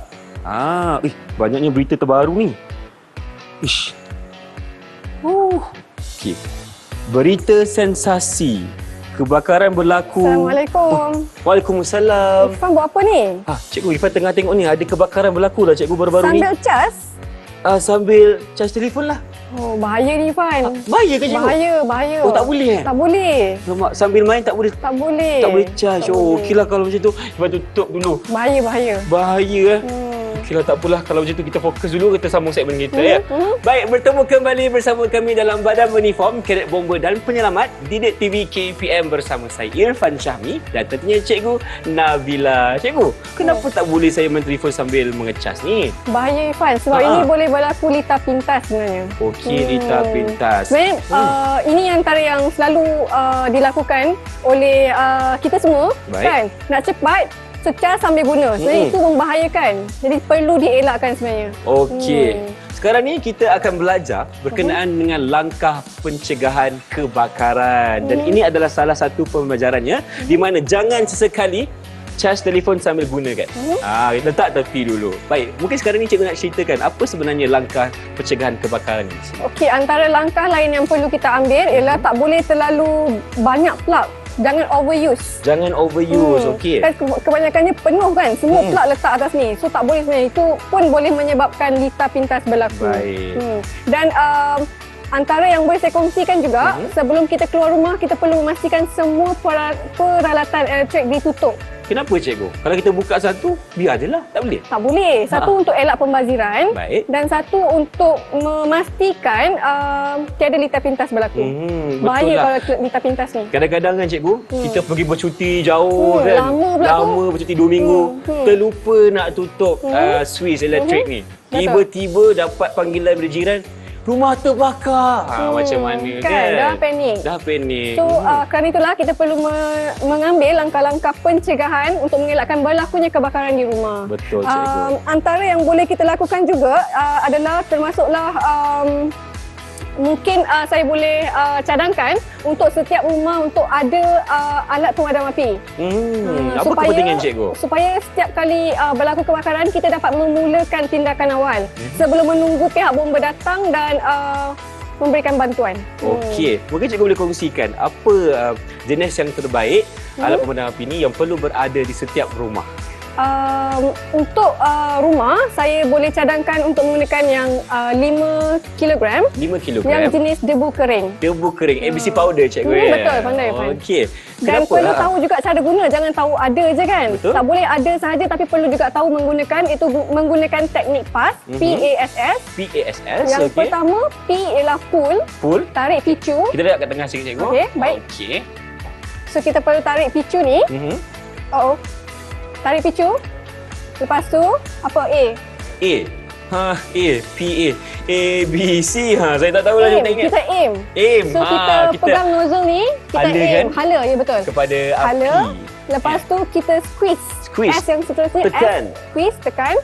Banyaknya berita terbaru ni. Ish. Okey. Berita sensasi. Kebakaran berlaku. Assalamualaikum. Waalaikumsalam. Ifan buat apa ni? Cikgu Ifan tengah tengok ni, ada kebakaran berlaku lah cikgu baru-baru ni. Sambil cas? Sambil charge telefon lah. Oh, bahaya ni, Ifan. Bahaya ke cikgu? Bahaya. Oh, tak boleh Tak boleh. Lemak, sambil main tak boleh. Tak boleh. Tak boleh charge. Tak boleh. Okeylah kalau macam tu. Ifan tutup dulu. Bahaya. Bahaya. Okeylah, tak apalah. Kalau macam tu kita fokus dulu, kita sambung segmen kita ya. Baik, bertemu kembali bersama kami dalam Badan Uniform Kadet Bomba dan Penyelamat Didik TV KPM bersama saya Irfan Syahmi dan tentunya Cikgu Nabila. Cikgu, kenapa tak boleh saya main telefon sambil mengecas ni? Bahaya, Ifan. Sebab ini boleh berlaku lita pintas sebenarnya. Okey, Rita pintas. Sebenarnya ini antara yang selalu dilakukan oleh kita semua. Baik. Kan? Nak cepat, Secah sambil guna. Sebenarnya itu membahayakan. Jadi perlu dielakkan sebenarnya. Okey. Sekarang ni kita akan belajar berkenaan dengan langkah pencegahan kebakaran. Dan ini adalah salah satu pembelajarannya di mana jangan sesekali charge telefon sambil gunakan. Letak tepi dulu. Baik, mungkin sekarang ni cikgu nak ceritakan apa sebenarnya langkah pencegahan kebakaran ni. Okey, antara langkah lain yang perlu kita ambil ialah tak boleh terlalu banyak plug. Jangan overuse. Jangan overuse, okey. Kan kebanyakannya penuh kan. Semua plug letak atas ni. So tak boleh sebenarnya. Itu pun boleh menyebabkan litar pintas berlaku. Baik. Dan antara yang boleh saya kongsikan juga, sebelum kita keluar rumah, kita perlu memastikan semua peralatan elektrik ditutup. Kenapa cikgu? Kalau kita buka satu, biar je lah. Tak boleh? Tak boleh. Satu untuk elak pembaziran. Baik. Dan satu untuk memastikan tiada litar pintas berlaku. Bahaya Betul lah. kalau litar pintas ni. Kadang-kadang kan cikgu, kita pergi bercuti jauh kan. Lama pula tu. Lama bercuti 2 minggu. Terlupa nak tutup switch elektrik ni. Tiba-tiba dapat panggilan dari jiran, rumah terbakar. Macam mana kan? Dah panik. Dah panik. So kerana itulah kita perlu mengambil langkah-langkah pencegahan untuk mengelakkan berlakunya kebakaran di rumah. Betul, cikgu. Antara yang boleh kita lakukan juga adalah termasuklah mungkin saya boleh cadangkan untuk setiap rumah untuk ada alat pemadam api. Apa kepentingan cikgu? Supaya setiap kali berlaku kebakaran kita dapat memulakan tindakan awal sebelum menunggu pihak bomba datang dan memberikan bantuan. Okey, mungkin cikgu boleh kongsikan apa jenis yang terbaik alat pemadam api ni yang perlu berada di setiap rumah. Untuk rumah, saya boleh cadangkan untuk menggunakan yang 5 kg. 5 kg. Yang jenis debu kering. Debu kering, ABC powder cikgu ya. Betul, pandai. Okey. Dan perlu tahu juga cara guna, jangan tahu ada je kan. Betul. Tak boleh ada sahaja tapi perlu juga tahu menggunakan, itu menggunakan teknik PASS, PASS. PASS. Yang pertama, P ialah pull. Pull. Tarik picu. Kita lihat kat tengah sikit cikgu. Okey, baik. Okey. So kita perlu tarik picu ni. Tarik picu. Lepas tu, apa A? A. A, P, A. A, B, C. Saya tak tahu lah Aim. teknik. Kita aim. Aim. So kita pegang nozzle ni, kita hala aim. kan? Hala, ya betul. Kepada Hala. api. Lepas tu kita squeeze. Squeeze. S yang seterusnya. Tekan. S, squeeze, tekan.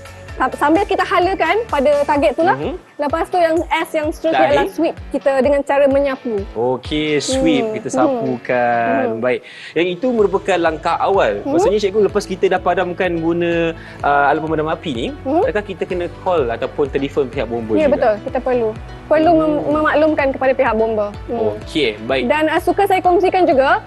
Sambil kita halakan pada target tu lah. Lepas tu yang S yang seterusnya Tarik. adalah sweep. Kita dengan cara menyapu. Okey, sweep. Kita sapukan. Baik. Yang itu merupakan langkah awal. Maksudnya cikgu, lepas kita dah padamkan guna alat pemadam api ni, adakah kita kena call ataupun telefon pihak bomba Ya, juga? betul. Kita perlu. Perlu memaklumkan kepada pihak bomba. Okey, baik. Dan suka saya kongsikan juga,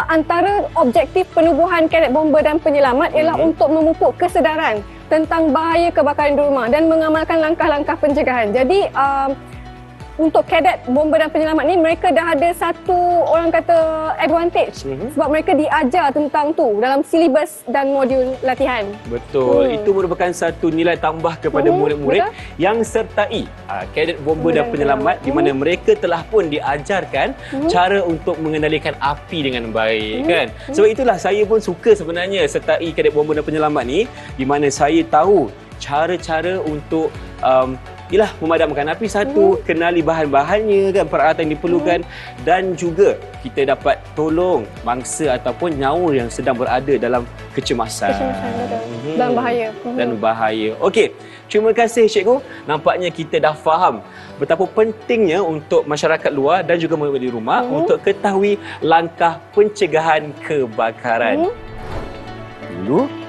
antara objektif penubuhan kadet bomba dan penyelamat ialah untuk memupuk kesedaran tentang bahaya kebakaran di rumah dan mengamalkan langkah-langkah pencegahan. Jadi untuk kadet bomba dan penyelamat ni, mereka dah ada satu, orang kata, advantage sebab mereka diajar tentang tu dalam silibus dan modul latihan. Betul. Itu merupakan satu nilai tambah kepada murid-murid yang sertai kadet bomba dan penyelamat di mana mereka telah pun diajarkan cara untuk mengendalikan api dengan baik kan. Sebab itulah saya pun suka sebenarnya sertai kadet bomba dan penyelamat ni di mana saya tahu cara-cara untuk memadamkan api. Satu, kenali bahan-bahannya kan, peralatan yang diperlukan dan juga kita dapat tolong mangsa ataupun nyawa yang sedang berada dalam kecemasan. Betul. Dan bahaya. Dan bahaya. Okey, terima kasih cikgu. Nampaknya kita dah faham betapa pentingnya untuk masyarakat luar dan juga murid di rumah untuk ketahui langkah pencegahan kebakaran. Dulu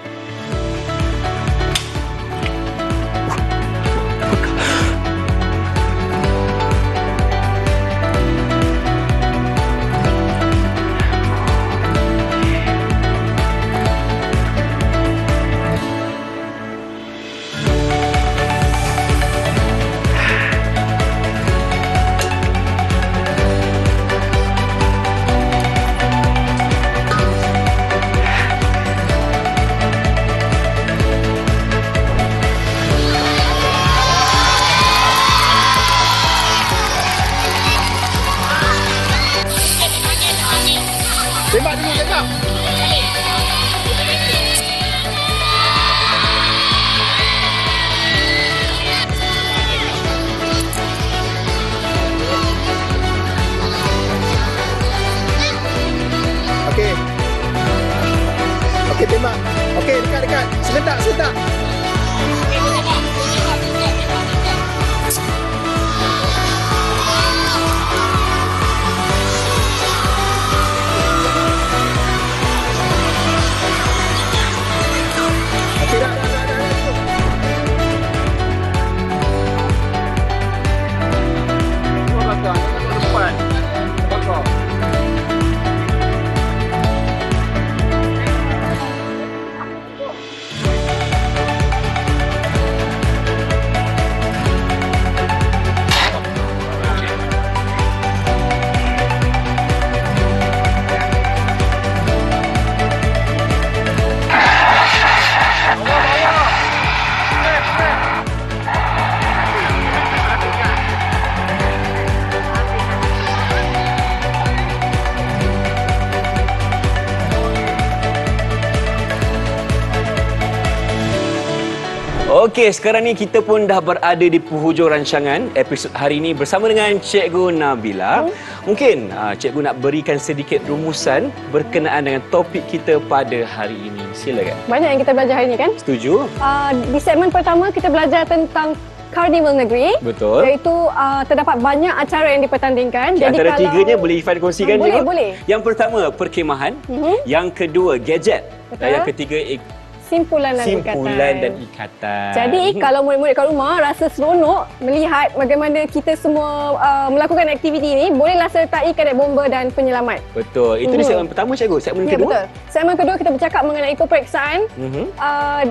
Okey, dekat. Sebentar. Okey, dah. Okey, sekarang ni kita pun dah berada di penghujung rancangan episod hari ini bersama dengan Cikgu Nabila. Mungkin Cikgu nak berikan sedikit rumusan berkenaan dengan topik kita pada hari ini. Silakan. Banyak yang kita belajar hari ini kan? Setuju? Di segmen pertama kita belajar tentang Karnival Negeri. Betul. Iaitu terdapat banyak acara yang dipertandingkan. Jadi antara tiganya boleh Ifan kongsikan boleh, juga? Boleh. Yang pertama, perkhemahan. Yang kedua, gadget. Betul. Dan yang ketiga, Simpulan dan ikatan. Jadi kalau murid-murid kat rumah rasa seronok melihat bagaimana kita semua melakukan aktiviti ini, bolehlah sertai Kadet Bomba dan Penyelamat. Betul. Itu di segmen pertama, Cikgu. Segmen kedua? Betul. Segmen kedua kita bercakap mengenai peperiksaan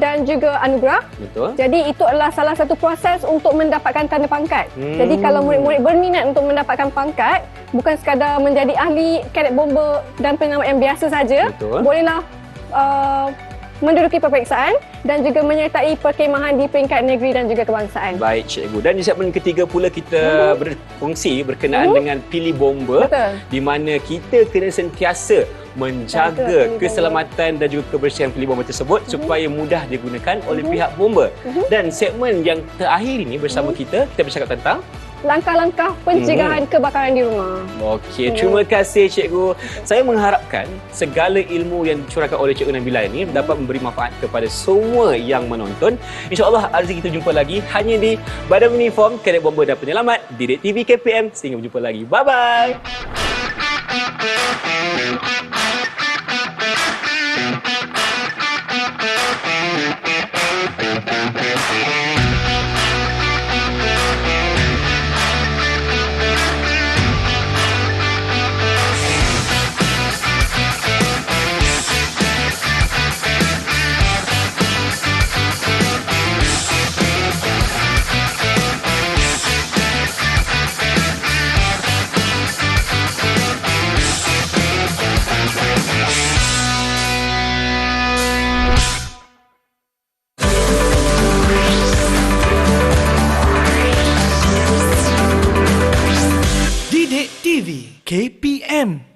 dan juga anugerah. Betul. Jadi itu adalah salah satu proses untuk mendapatkan tanda pangkat. Jadi kalau murid-murid berminat untuk mendapatkan pangkat, bukan sekadar menjadi ahli Kadet Bomba dan Penyelamat yang biasa saja, bolehlah menduduki peperiksaan dan juga menyertai perkhemahan di peringkat negeri dan juga kebangsaan. Baik, Cikgu. Dan di segmen ketiga pula kita berkongsi berkenaan dengan pilih bomba. Betul. Di mana kita kena sentiasa menjaga keselamatan dan juga kebersihan pilih bomba tersebut supaya mudah digunakan oleh pihak bomba. Dan segmen yang terakhir ini bersama kita bercakap tentang langkah-langkah pencegahan kebakaran di rumah. Okey, terima kasih Cikgu. Saya mengharapkan segala ilmu yang dicurahkan oleh Cikgu Nabila ini dapat memberi manfaat kepada semua yang menonton. InsyaAllah hari kita jumpa lagi hanya di Badan Uniform Kadet Bomba dan Penyelamat Didik TV KPM. Sehingga berjumpa lagi. Bye-bye. Didik TV KPM